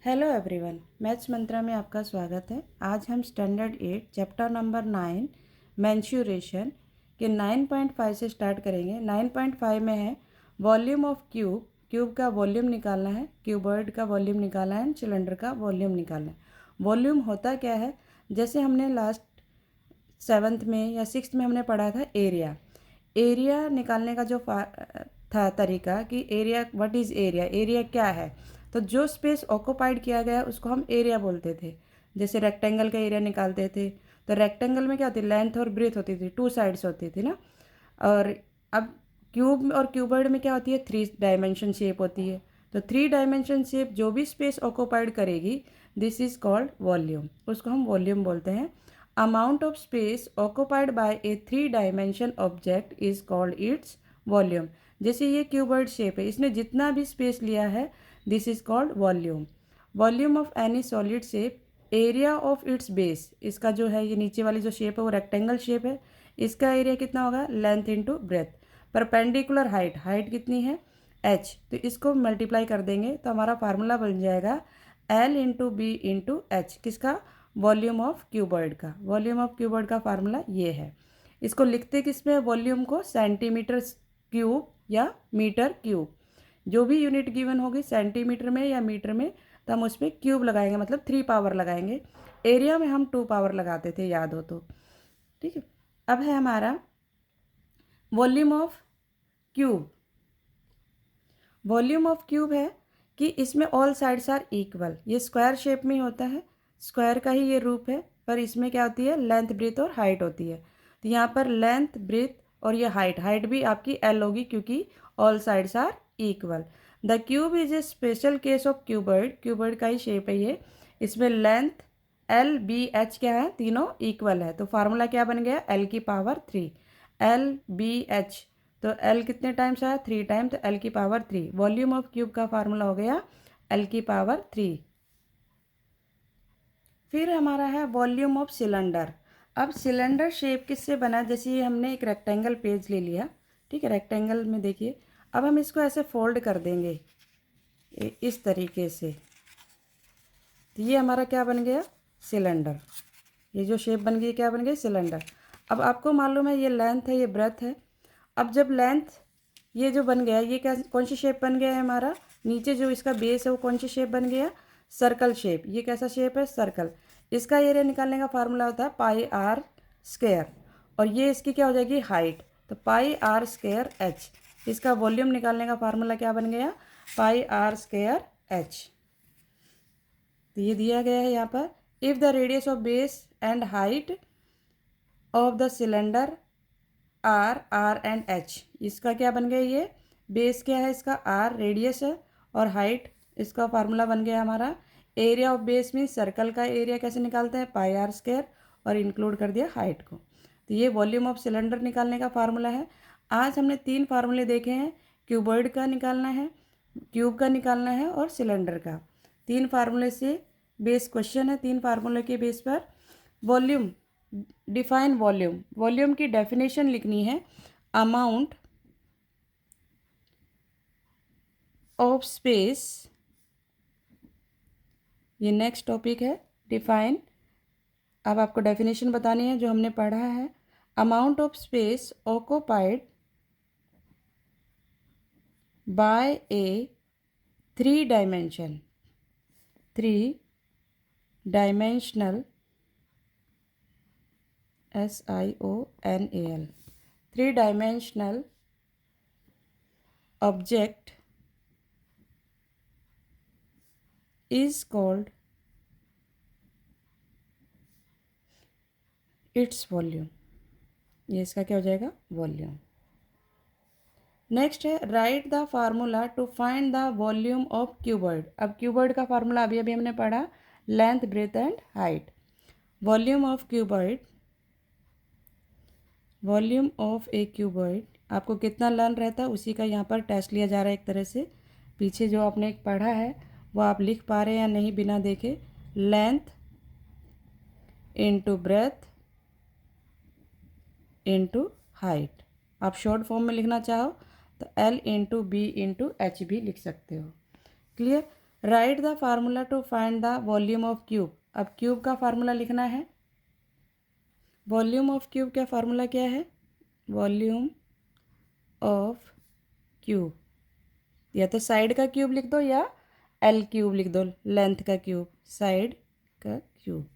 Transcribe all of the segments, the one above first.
Hello everyone, maths मंत्रा में आपका स्वागत है। आज हम स्टैंडर्ड 8 चैप्टर नंबर 9 मेंसुरेशन के 9.5 से स्टार्ट करेंगे। 9.5 में है वॉल्यूम ऑफ क्यूब। क्यूब का वॉल्यूम निकालना है, क्यूबॉइड का वॉल्यूम निकालना है, सिलेंडर का वॉल्यूम निकालना है। वॉल्यूम होता क्या है, जैसे हमने लास्ट 7th में या 6th में हमने पढ़ा था एरिया। एरिया निकालने का जो था तरीका कि area, what is area, area क्या है। तो जो स्पेस ऑक्यूपाइड किया गया उसको हम एरिया बोलते थे। जैसे रेक्टेंगल का एरिया निकालते थे तो रेक्टेंगल में क्या होती, लेंथ और ब्रेथ होती थी, 2 साइड्स होती थी ना। और अब क्यूब और क्यूबॉइड में क्या होती है, 3 डायमेंशन शेप होती है। तो 3 डायमेंशन शेप जो भी स्पेस ऑक्यूपाइड करेगी, दिस इज कॉल्ड वॉल्यूम, उसको हम वॉल्यूम बोलते हैं। Amount of space occupied by a 3 dimension object is called its volume. जैसे ये क्यूबॉइड शेप है, इसने जितना भी स्पेस लिया है, this is called volume. Volume of any solid shape, area of its base. इसका जो है, ये नीचे वाली जो शेप है वो रेक्टेंगल शेप है, इसका एरिया कितना होगा, length into breath. Perpendicular height, height कितनी है, h, तो इसको मल्टीप्लाई कर देंगे तो हमारा फार्मूला बन जाएगा L into B into H. किसका, वॉल्यूम ऑफ क्यूबॉइड का। वॉल्यूम ऑफ क्यूबॉइड का फार्मूला ये है। इसको लिखते किस में, वॉल्यूम को सेंटीमीटर क्यूब या मीटर क्यूब, जो भी यूनिट गिवन होगी सेंटीमीटर में या मीटर में, तो हम उस पर क्यूब लगाएंगे, मतलब 3 पावर लगाएंगे। एरिया में हम 2 पावर लगाते थे, याद हो तो। ठीक है, अब है हमारा volume of cube. Volume of cube है कि इसमें ऑल साइड्स आर इक्वल। ये स्क्वायर शेप में होता है, स्क्वायर का ही ये रूप है, पर इसमें क्या होती है, लेंथ ब्रेथ और हाइट होती है। तो यहाँ पर लेंथ ब्रेथ और ये हाइट, हाइट भी आपकी एल होगी क्योंकि all sides are equal. The cube is a special case of cuboid. Cuboid का ही शेप है ये, इसमें लेंथ एल बी एच क्या है, तीनों इक्वल है। तो फार्मूला क्या बन गया, एल की पावर 3, एल बी एच। तो L कितने टाइम्स आया, 3 टाइम, तो L की पावर 3। वॉल्यूम ऑफ क्यूब का फार्मूला हो गया L की पावर 3। फिर हमारा है वॉल्यूम ऑफ सिलेंडर। अब सिलेंडर शेप किससे बना, जैसे ये हमने एक रेक्टेंगल पेज ले लिया, ठीक है, रेक्टेंगल में देखिए, अब हम इसको ऐसे फोल्ड कर देंगे इस तरीके से, तो ये हमारा क्या बन गया, सिलेंडर। ये जो शेप बन गई क्या बन गई, सिलेंडर। अब आपको मालूम है ये लेंथ है, ये ब्रेथ है। अब जब लेंथ ये जो बन गया, ये क्या, कौन सी शेप बन गया है हमारा, नीचे जो इसका बेस है वो कौन सी शेप बन गया, सर्कल शेप। ये कैसा शेप है, सर्कल। इसका एरिया निकालने का फार्मूला होता है पाई आर स्क्वायर, और ये इसकी क्या हो जाएगी, हाइट, तो पाई आर स्क्वायर एच। इसका वॉल्यूम निकालने का फार्मूला क्या बन गया, पाई आर स्क्वायर एच। तो ये दिया गया है यहाँ पर, if the radius of base and height of the cylinder r and H. इसका क्या बन गया, ये बेस क्या है इसका, आर रेडियस है, और हाइट, इसका फार्मूला बन गया हमारा एरिया ऑफ बेस में सर्कल का एरिया कैसे निकालते हैं, पाई आर स्क्वायर, और इंक्लूड कर दिया हाइट को। तो ये वॉल्यूम ऑफ सिलेंडर निकालने का फार्मूला है। आज हमने 3 फार्मूले देखे हैं, क्यूबॉइड का निकालना है, क्यूब का निकालना है, और सिलेंडर का। 3 फार्मूले से बेस क्वेश्चन है, 3 फार्मूले के बेस पर वॉल्यूम, डिफाइन वॉल्यूम। वॉल्यूम की डेफिनेशन लिखनी है, अमाउंट ऑफ स्पेस, ये नेक्स्ट टॉपिक है, डिफाइन। अब आपको डेफिनेशन बतानी है जो हमने पढ़ा है, amount of space occupied by a 3 dimensional SIONAL 3 dimensional object is called its volume। ये इसका क्या हो जाएगा, वॉल्यूम। नेक्स्ट है, write the formula to find the volume of cuboid. अब क्यूबॉइड का फार्मूला अभी अभी हमने पढ़ा, length breadth and height. Volume of cuboid, volume of A cuboid, आपको कितना लर्न रहता है उसी का यहाँ पर टेस्ट लिया जा रहा है एक तरह से। पीछे जो आपने पढ़ा है वो आप लिख पा रहे हैं या नहीं बिना देखे, length into breadth into height. आप शॉर्ट फॉर्म में लिखना चाहो तो L into B into H भी लिख सकते हो। Clear. Write the formula to find the volume of cube. अब क्यूब का फार्मूला लिखना है। वॉल्यूम ऑफ क्यूब का फार्मूला क्या है? वॉल्यूम ऑफ क्यूब, या तो साइड का क्यूब लिख दो या एल क्यूब लिख दो, लेंथ का क्यूब, साइड का क्यूब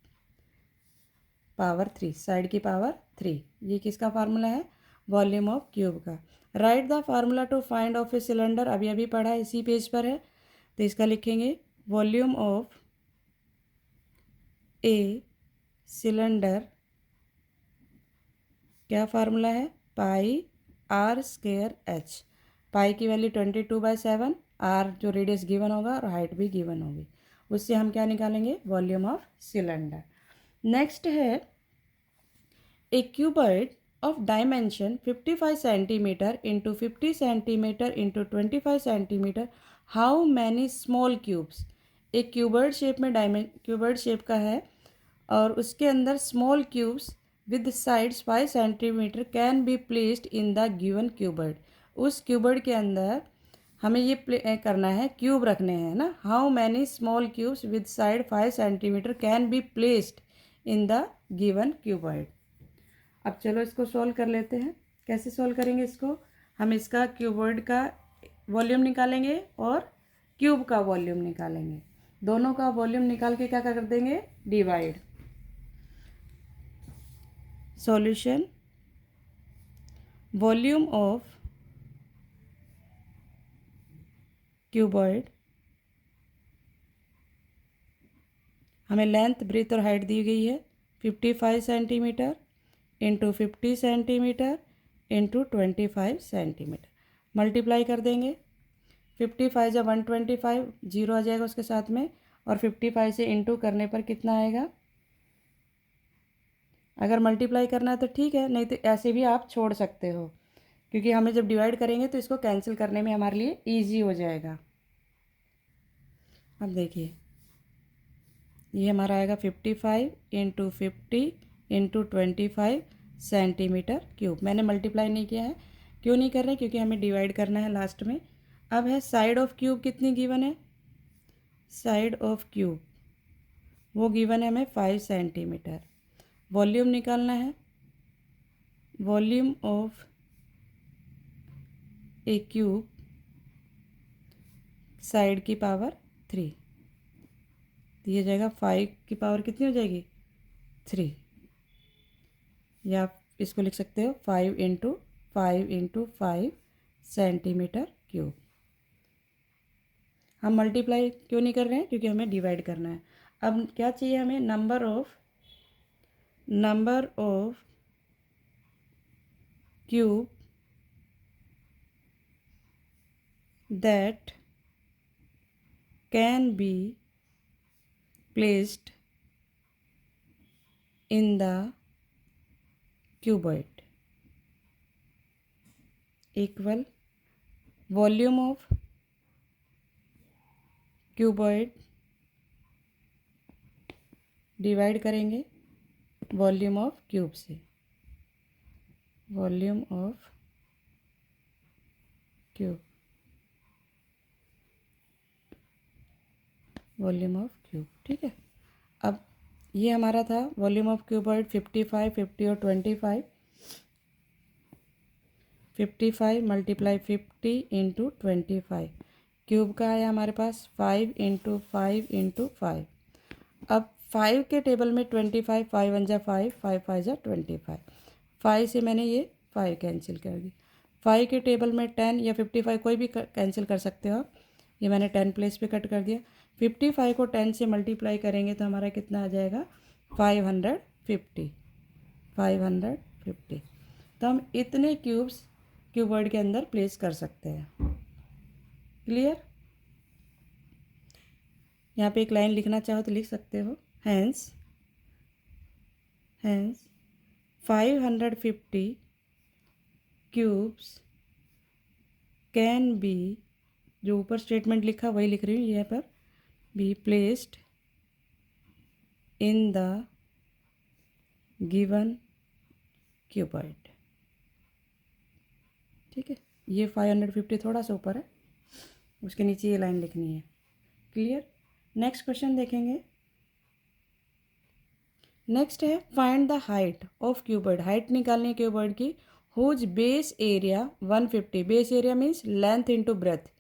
पावर 3, साइड की पावर 3। ये किसका फार्मूला है? वॉल्यूम ऑफ क्यूब का। Write the formula to find of a cylinder, अभी अभी पढ़ा है, इसी पेज पर है, तो इसका लिखेंगे वॉल्यूम ऑफ ए सिलेंडर, क्या फार्मूला है? पाई आर स्क्वायर एच। पाई की वैल्यू 22/7, आर जो रेडियस गिवन होगा और हाइट भी गिवन होगी, उससे हम क्या निकालेंगे? Volume of cylinder. नेक्स्ट है ए cuboid of dimension 55 centimeter into 50 centimeter into 25 centimeter, how many small cubes? एक क्यूबर्ड शेप में क्यूबर्ड शेप का है और उसके अंदर small cubes with sides 5 centimetre can be placed in the given क्यूबर्ड। उस क्यूबर्ड के अंदर हमें ये करना है, क्यूब रखने हैं ना। How many small cubes with side 5 centimetre can be placed in the given क्यूबर्ड। अब चलो इसको सॉल्व कर लेते हैं। कैसे सॉल्व करेंगे इसको? हम इसका क्यूबॉइड का वॉल्यूम निकालेंगे और क्यूब का वॉल्यूम निकालेंगे। दोनों का वॉल्यूम निकाल के क्या कर देंगे? Divide. Solution, volume of cuboid, हमें लेंथ, ब्रेथ और हाइट दी गई है 55 centimetre into 50 centimetre into 25 centimetre. Multiply कर देंगे। 55 जब 125, जीरो आ जाएगा उसके साथ में, और 55 से इंटू करने पर कितना आएगा? अगर मल्टीप्लाई करना है तो ठीक है, नहीं तो ऐसे भी आप छोड़ सकते हो, क्योंकि हमें जब डिवाइड करेंगे तो इसको कैंसिल करने में हमारे लिए ईजी हो जाएगा। अब देखिए, ये हमारा आएगा 55 इंटू 50 इंटू 25 सेंटीमीटर क्यूब। मैंने मल्टीप्लाई नहीं किया है, क्यों नहीं कर रहे? क्योंकि हमें डिवाइड करना है लास्ट में। अब है साइड ऑफ क्यूब कितनी गिवन है? साइड ऑफ क्यूब वो गिवन है हमें 5 सेंटीमीटर। वॉल्यूम निकालना है, volume of A cube side की पावर 3, दिया जाएगा 5 की पावर कितनी हो जाएगी? 3, या आप इसको लिख सकते हो 5 इंटू 5 सेंटीमीटर क्यूब। हम मल्टीप्लाई क्यों नहीं कर रहे हैं? क्योंकि हमें डिवाइड करना है। अब क्या चाहिए हमें? Number of cube that can be placed in the cuboid equal volume of cuboid divide करेंगे वॉल्यूम ऑफ क्यूब से। Volume of cube, volume of cube, ठीक है। अब ये हमारा था वॉल्यूम ऑफ क्यूबॉइड 55, 50 और 25। 55 मल्टीप्लाई 50 इंटू 25, क्यूब का आया हमारे पास 5 इंटू 5 इंटू 5। अब 5 के टेबल में 25, 5 वन जा 5, 5 5 जा 25, 5 से मैंने ये 5 कैंसिल कर दी। 5 के टेबल में 10 या 55 कोई भी कैंसिल कर सकते हो आप, ये मैंने 10 प्लेस पे कट कर दिया। 55 को 10 से मल्टीप्लाई करेंगे तो हमारा कितना आ जाएगा? 550, 550। तो हम इतने क्यूब्स क्यूबॉइड के अंदर प्लेस कर सकते हैं। क्लियर? यहाँ पे एक लाइन लिखना चाहो तो लिख सकते हो, हैंस 550 क्यूब्स कैन बी, जो ऊपर स्टेटमेंट लिखा वही लिख रही हूँ यहाँ पर, be placed in the given cuboid. ठीक है, ये 550 थोड़ा सा ऊपर है, उसके नीचे ये लाइन लिखनी है, क्लियर। नेक्स्ट क्वेश्चन देखेंगे। नेक्स्ट है find the height of cuboid. Height निकालनी है क्यूबॉइड की whose base area 150। Base area means length into breadth.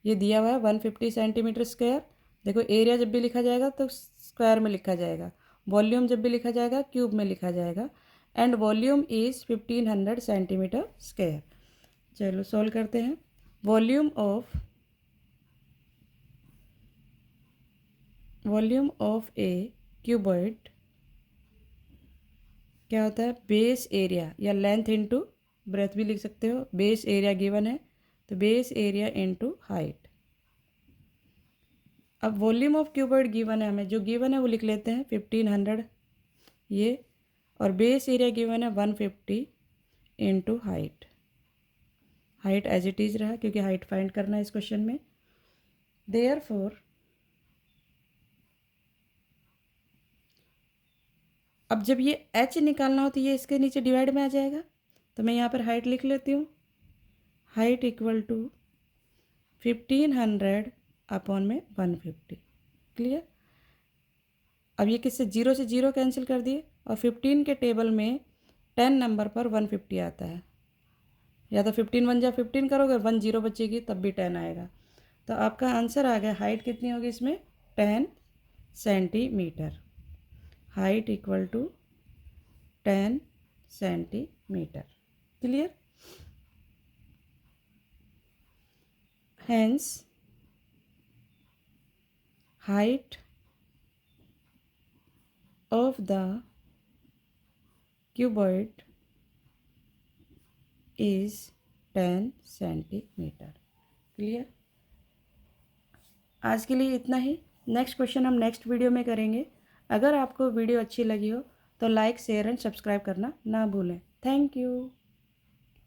ये दिया हुआ है 150 सेंटीमीटर स्क्वायर। देखो एरिया जब भी लिखा जाएगा तो स्क्वायर में लिखा जाएगा, वॉल्यूम जब भी लिखा जाएगा क्यूब में लिखा जाएगा, and volume is 1500 centimetre square. चलो सॉल्व करते हैं। वॉल्यूम ऑफ ए क्यूबॉइड क्या होता है, बेस एरिया या लेंथ इनटू ब्रेथ भी लिख सकते हो। बेस एरिया गिवन है तो बेस एरिया इनटू हाइट। अब वॉल्यूम ऑफ क्यूबॉइड गिवन है, हमें जो गिवन है वो लिख लेते हैं 1500 ये, और बेस एरिया गिवन है 150 into height. Height as it is रहा क्योंकि हाइट फाइंड करना है इस क्वेश्चन में। देयरफॉर अब जब ये h निकालना हो तो ये इसके नीचे डिवाइड में आ जाएगा, तो मैं यहाँ पर हाइट लिख लेती हूँ। हाइट इक्वल टू 1500 अपॉन में 150। क्लियर। अब ये किससे, जीरो से जीरो कैंसिल कर दिए, और 15 के टेबल में 10 नंबर पर 150 आता है। या तो 15 1 जा 15 करोगे, 1 जीरो बचेगी तब भी 10 आएगा। तो आपका आंसर आ गया। हाइट कितनी होगी इसमें, 10 centimetre. Height equal to 10 centimetre. Clear. Hence, height of the cuboid is 10 centimetre. Clear. आज के लिए इतना ही। नेक्स्ट क्वेश्चन हम नेक्स्ट वीडियो में करेंगे। अगर आपको वीडियो अच्छी लगी हो तो लाइक शेयर एंड सब्सक्राइब करना ना भूलें। Thank you.